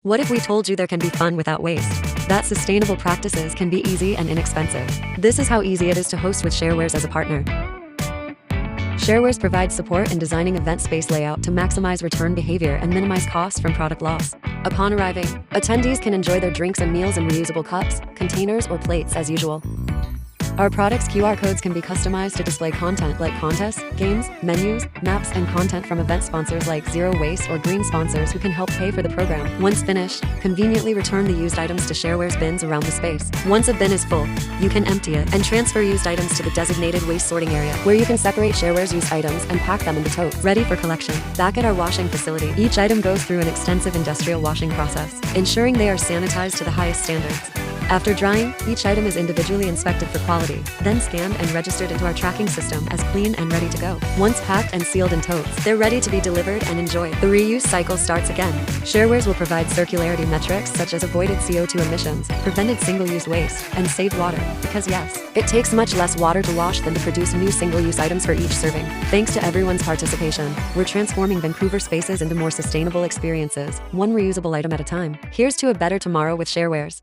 What if we told you there can be fun without waste? That sustainable practices can be easy and inexpensive. This is how easy it is to host with ShareWares as a partner. ShareWares provides support in designing event space layout to maximize return behavior and minimize costs from product loss. Upon arriving, attendees can enjoy their drinks and meals in reusable cups, containers, or plates as usual. Our product's QR codes can be customized to display content like contests, games, menus, maps, and content from event sponsors like Zero Waste or Green sponsors who can help pay for the program. Once finished, conveniently return the used items to ShareWares bins around the space. Once a bin is full, you can empty it and transfer used items to the designated waste sorting area, where you can separate ShareWares used items and pack them into totes, ready for collection. Back at our washing facility, each item goes through an extensive industrial washing process, ensuring they are sanitized to the highest standards. After drying, each item is individually inspected for quality, then scanned and registered into our tracking system as clean and ready to go. Once packed and sealed in totes, they're ready to be delivered and enjoyed. The reuse cycle starts again. ShareWares will provide circularity metrics such as avoided CO2 emissions, prevented single-use waste, and saved water, because yes, it takes much less water to wash than to produce new single-use items for each serving. Thanks to everyone's participation, we're transforming Vancouver spaces into more sustainable experiences, one reusable item at a time. Here's to a better tomorrow with ShareWares.